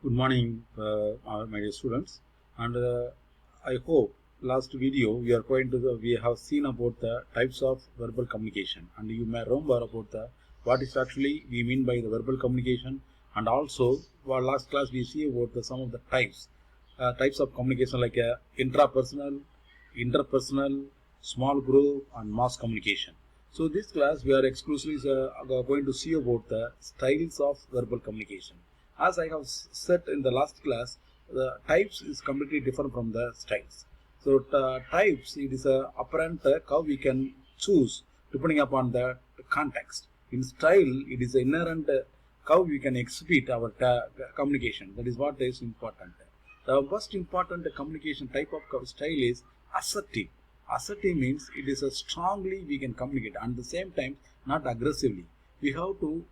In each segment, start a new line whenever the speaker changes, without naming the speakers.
Good morning, my dear students, and I hope last video we have seen about the types of verbal communication, and you may remember about the what is actually we mean by the verbal communication, and also last class we see about some of the types of communication like intrapersonal, interpersonal, small group, and mass communication. So this class we are exclusively going to see about the styles of verbal communication. As I have said in the last class, the types is completely different from the styles. So types, it is a apparent how we can choose depending upon the context. In style, it is inherent how we can exhibit our communication. That is what is important. The most important communication type of style is assertive. Assertive means it is a strongly we can communicate and at the same time not aggressively. We have to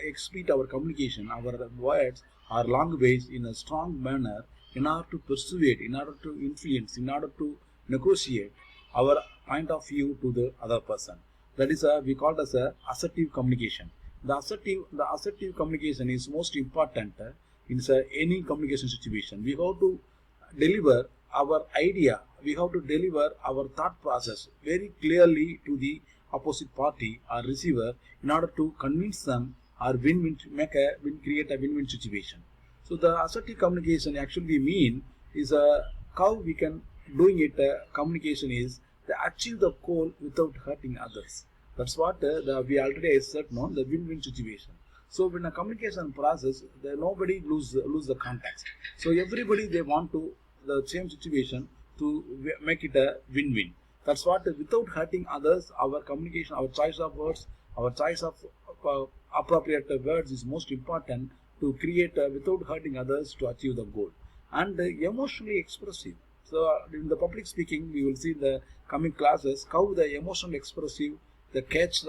exhibit our communication, our words, our language in a strong manner in order to persuade, in order to influence, in order to negotiate our point of view to the other person. That is we call it as a assertive communication. The assertive communication is most important in any communication situation. We have to deliver our idea, we have to deliver our thought process very clearly to the opposite party or receiver in order to convince them or create a win-win situation. So the assertive communication actually we mean is how we can doing it communication is to achieve the goal without hurting others. That's what we already said, no, the win-win situation. So when a communication process, nobody lose the context. So everybody they want to the same situation to make it a win-win. That's what without hurting others, our communication, our choice of words, our choice of appropriate words is most important to create without hurting others to achieve the goal. And emotionally expressive. So in the public speaking, we will see in the coming classes how the emotional expressive, the catch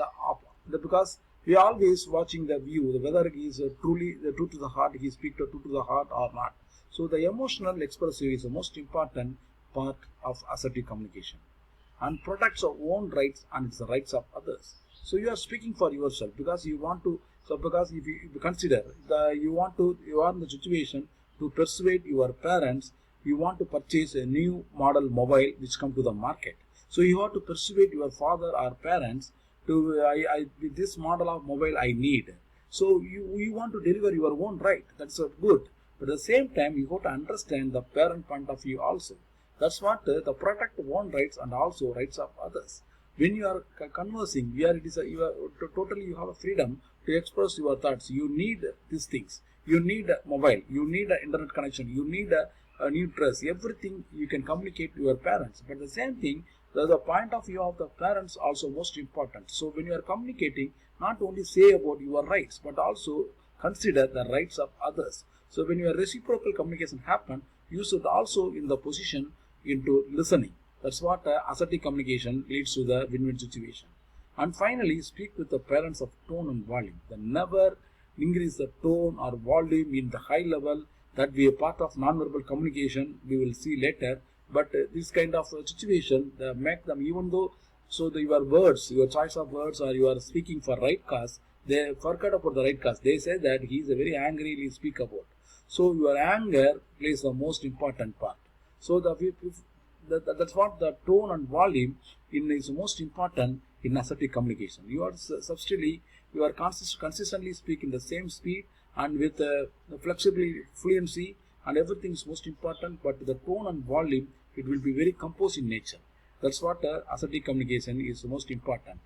because we are always watching the view, whether he is truly the true to the heart, he speaks true to the heart or not. So the emotional expressive is the most important part of assertive communication and protects our own rights and it's the rights of others. So you are speaking for yourself because you want to. So because if you consider you are in the situation to persuade your parents, you want to purchase a new model mobile which come to the market. So you have to persuade your father or parents to with this model of mobile I need. So you want to deliver your own right. That's good. But at the same time, you have to understand the parent point of view also. That's what the protect own rights and also rights of others. When you are conversing, where it is totally you have a freedom to express your thoughts. You need these things. You need a mobile. You need an internet connection. You need a new dress. Everything you can communicate to your parents. But the same thing, the point of view of the parents also most important. So when you are communicating, not only say about your rights, but also consider the rights of others. So when your reciprocal communication happen, you should also in the position into listening. That's what assertive communication leads to the win-win situation. And finally, speak with the parents of tone and volume. Never increase the tone or volume in the high level. That be a part of non-verbal communication. We will see later. But this kind of situation make them, even though your words, your choice of words, or you are speaking for right cause, they forget about the right cause. They say that he is a very angrily speak about. So your anger plays the most important part. So that's what the tone and volume is most important in assertive communication. You are consistently speaking the same speed and with fluency and everything is most important. But the tone and volume it will be very composed in nature. That's what assertive communication is most important.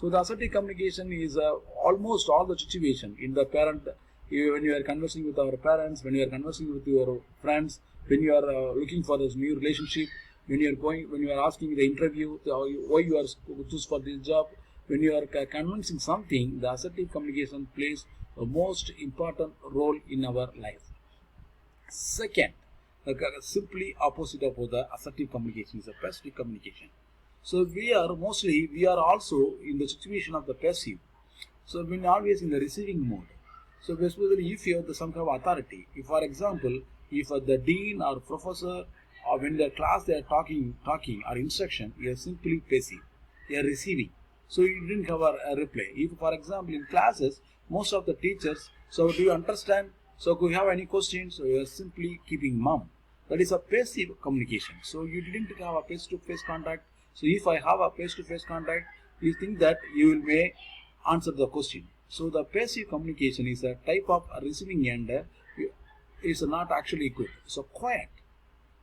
So the assertive communication is almost all the situation in the parent. When you are conversing with our parents, when you are conversing with your friends, when you are looking for this new relationship, when you are asking the interview why you are choose for this job, when you are convincing something, the assertive communication plays the most important role in our life. Second, simply opposite of the assertive communication is a passive communication. So we are also in the situation of the passive. So we are always in the receiving mode. So basically, if you have some kind of authority, if for example, if the dean or professor or when the class they are talking or instruction, you are simply passive, you are receiving. So you didn't have a reply. If for example in classes, most of the teachers, so do you understand? So if you have any questions, so you are simply keeping mum. That is a passive communication. So you didn't have a face-to-face contact. So if I have a face-to-face contact, you think that you will may answer the question. So the passive communication is a type of receiving end is not actually good. So quiet.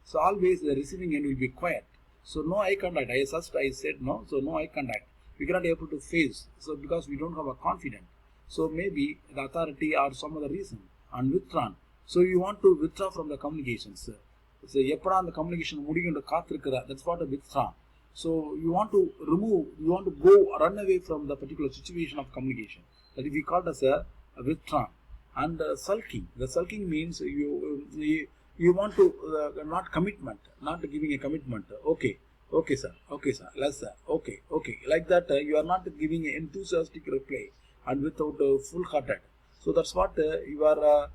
So always the receiving end will be quiet. So no eye contact. I said no. So no eye contact. We cannot able to face. So because we don't have a confidence. So maybe the authority or some other reason and withdrawn. So you want to withdraw from the communications. So எப்படா அந்த communication முடியும்னு காத்திருக்கிற, that's what a withdraw. So you want to remove, you want to go run away from the particular situation of communication. That is we call it as a withdraw. And sulking. The sulking means you want to not commitment, not giving a commitment. Okay sir, let's sir, okay, like that you are not giving an enthusiastic reply and without full-hearted. So that's what you are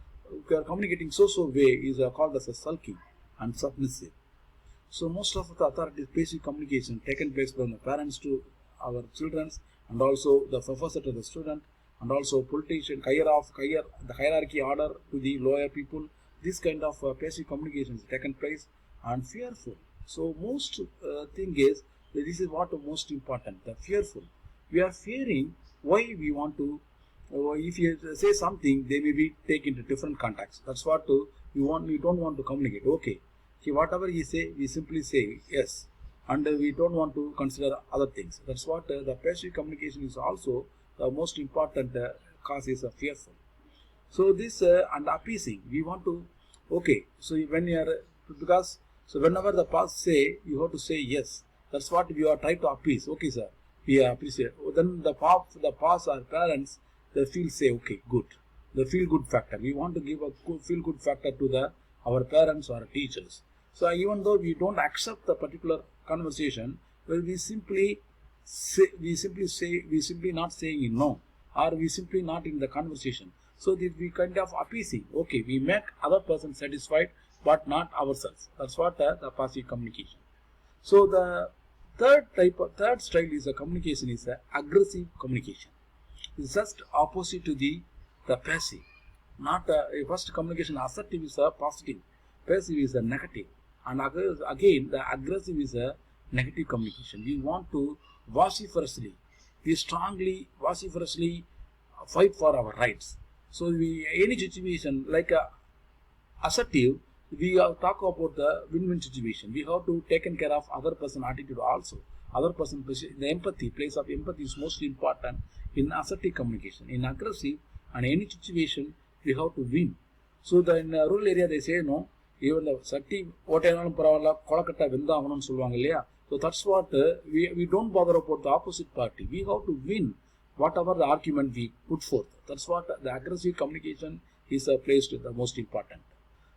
communicating so way is called as a sulking and submissive. So most of the authority basic communication taken place from the parents to our children, and also the professor to the student, and also politician, the hierarchy order to the lower people. This kind of passive communication is taken place and fearful. So most thing is this is what most important, the fearful. We are fearing why we want to. If you say something, they may be taken into different contexts. That's what you want. We don't want to communicate. Okay, whatever you say, we simply say yes, and we don't want to consider other things. That's what the passive communication is also the most important cause is fearful. So this and appeasing, we want to. Okay, so when you are because so whenever the past say, you have to say yes. That's what we are trying to appease. Okay, sir, we appreciate. Then the past our parents, they feel say okay, good. The feel good factor. We want to give a feel good factor to our parents or teachers. So even though we don't accept the particular conversation, well, we simply not saying no, or we simply not in the conversation. So that we kind of appeasing. Okay, we make other person satisfied, but not ourselves. That's what the passive communication. So the third style is a communication is a aggressive communication. It's just opposite to the passive. Not first communication assertive is a positive, passive is a negative, and again the aggressive is a negative communication. We want to strongly vociferously fight for our rights. So any situation like assertive, we talk about the win-win situation. We have to taken care of other person attitude also. Other person, the empathy, place of empathy is most important in assertive communication. In aggressive and any situation, we have to win. So in rural area they say no, even the sati otayanalum paravalla kolakatta vendavanum solvanga illaya. So that's what we don't bother about the opposite party. We have to win whatever the argument we put forth. That's what the aggressive communication is placed the most important.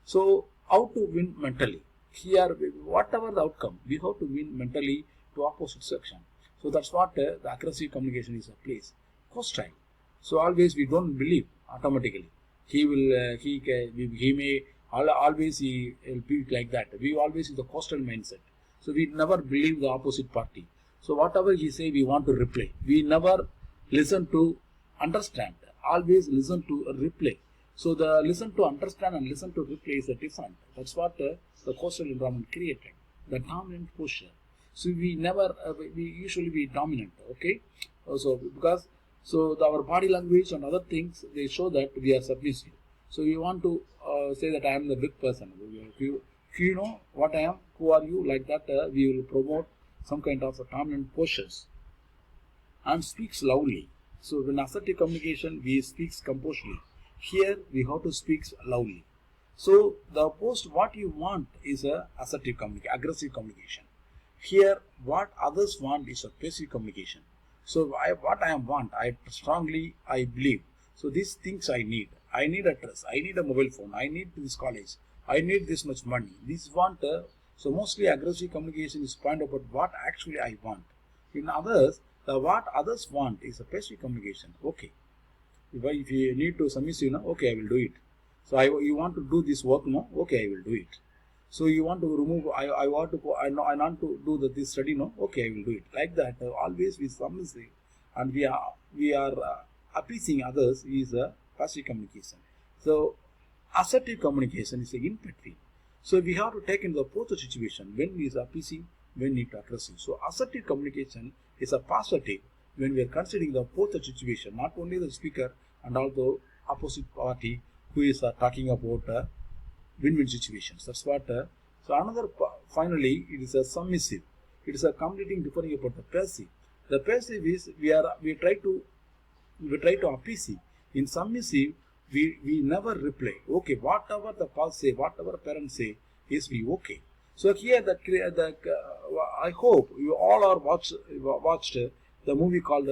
So how to win mentally? Here, whatever the outcome, we have to win mentally to opposite section. So that's what the aggressive communication is a place. Hostile. So always we don't believe automatically. He may always he will be like that. We always is the hostile mindset. So we never believe the opposite party. So whatever he say, we want to reply. We never listen to understand. Always listen to reply. So the listen to understand and listen to reply is a different. That's what the hostile environment created. The dominant posture. So we never, we usually be dominant. Okay. So because our body language and other things, they show that we are submissive. So we want to say that I am the big person. If you know what I am, who are you, like that, we will promote some kind of dominant postures and speaks loudly. So when assertive communication, we speaks composedly. Here we have to speak loudly. So the opposed what you want is a assertive communication, aggressive communication. Here what others want is a passive communication. So what I want, I believe. So these things I need. I need a dress. I need a mobile phone. I need this college. I need this much money. This want. So mostly aggressive communication is point about what actually I want. In others, what others want is a passive communication. Okay. If you need to submissive, okay, I will do it. So you want to do this work, no? Okay, I will do it. So you want to remove, I want to do this study, no? Okay, I will do it. Like that, always we submissive, and we are appeasing others is a passive communication. So Assertive communication is in between. So we have to take into both the situation when it is appeasing, when it is aggressive. So assertive communication is a positive when we are considering the both the situation, not only the speaker and also opposite party who is talking about win-win situations. That's what. So another finally it is a submissive. It is a completely different about the passive. The passive is we try to appease. In submissive, we never reply. Okay, whatever the past say, whatever parents say, is we okay. So here I hope you all are watched the movie called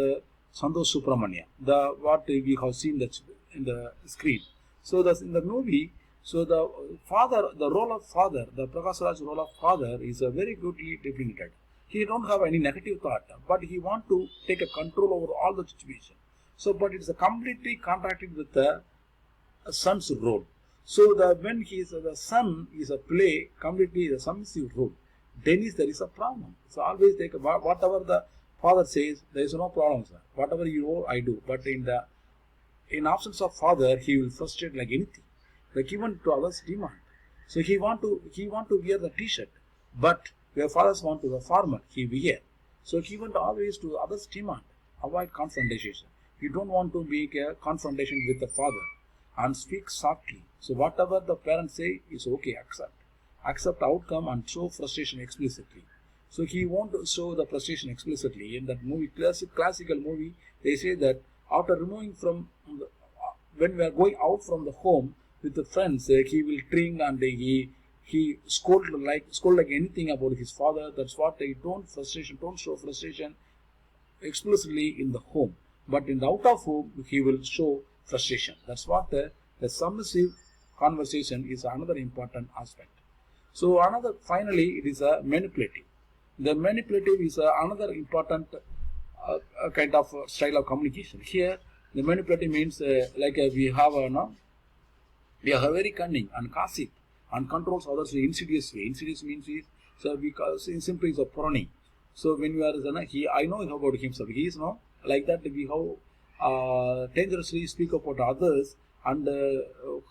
Santosh Subramanya. The what we have seen that in the screen. So that's in the movie. So the father, the role of father, the Prakash Raj role of father is a very goodly delineated. He don't have any negative thought, but he want to take a control over all the situation. So, but it's a completely contracted with the son's role. So when he is the son is a play completely the submissive role, then there is a problem. So always take whatever the father says, there is no problem, sir. Whatever you know, I do. But in absence of father, he will frustrate like anything, like even to others' demand. So he want to wear the T-shirt, but your fathers want to the farmer he wear. So he want always to others' demand. Avoid confrontation. You don't want to make a confrontation with the father and speak softly. So whatever the parents say is okay, accept outcome and show frustration explicitly. So he won't show the frustration explicitly. In that movie, classical movie, they say that after removing from when we are going out from the home with the friends, he will drink and he scold like anything about his father. That's what they don't show frustration explicitly in the home, but in the out of home he will show frustration. That's what the submissive conversation is another important aspect. So finally it is a manipulative. The manipulative is another important kind of style of communication. Here the manipulative means we are very cunning and gossip and controls others in insidious way. Insidious means simply is a prony. So when we are I know about himself. He is like that. We have dangerously speak about others and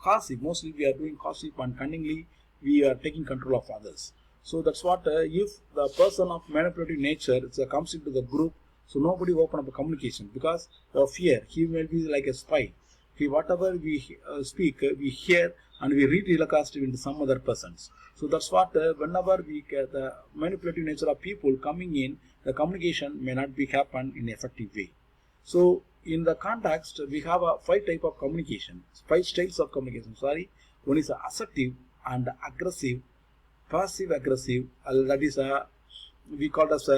gossip. Mostly we are doing gossip and cunningly we are taking control of others. So that's what if the person of manipulative nature comes into the group, so nobody open up a communication because of fear. He will be like a spy. Whatever we speak, we hear and we re-telecast into some other persons. So that's what whenever we get the manipulative nature of people coming in, the communication may not be happen in an effective way. So in the context, we have 5 type of communication, 5 styles of communication. One is assertive and aggressive, passive aggressive. That is we call as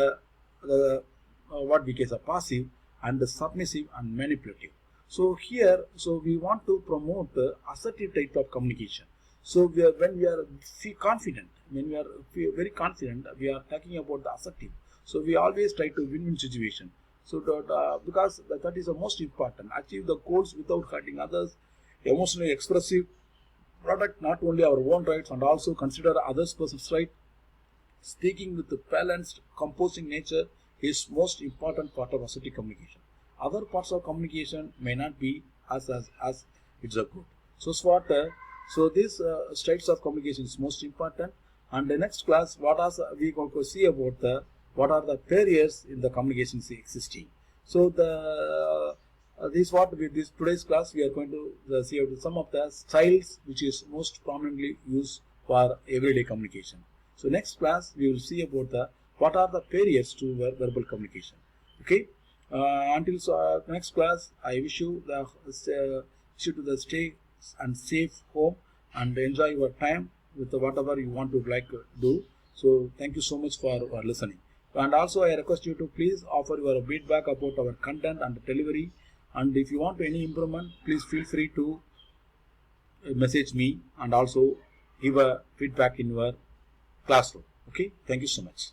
what we call as passive, and submissive and manipulative. So here, we want to promote the assertive type of communication. So when we are confident, when we are very confident, we are talking about the assertive. So we always try to win-win situation. So because that is the most important. Achieve the goals without hurting others. Emotionally expressive, protect not only our own rights and also consider others' person's right. Speaking with the balanced, composing nature is most important part of assertive communication. Other parts of communication may not be as it's a good. So this styles of communication is most important. And the next class, we going to see about what are the barriers in the communication existing. So this today's class we are going to see some of the styles which is most prominently used for everyday communication. So next class we will see about what are the barriers to verbal communication. Okay. Until next class, I wish you to stay and safe home and enjoy your time with whatever you want to do. So thank you so much for listening. And also I request you to please offer your feedback about our content and delivery. And if you want any improvement, please feel free to message me and also give a feedback in your classroom. Okay. Thank you so much.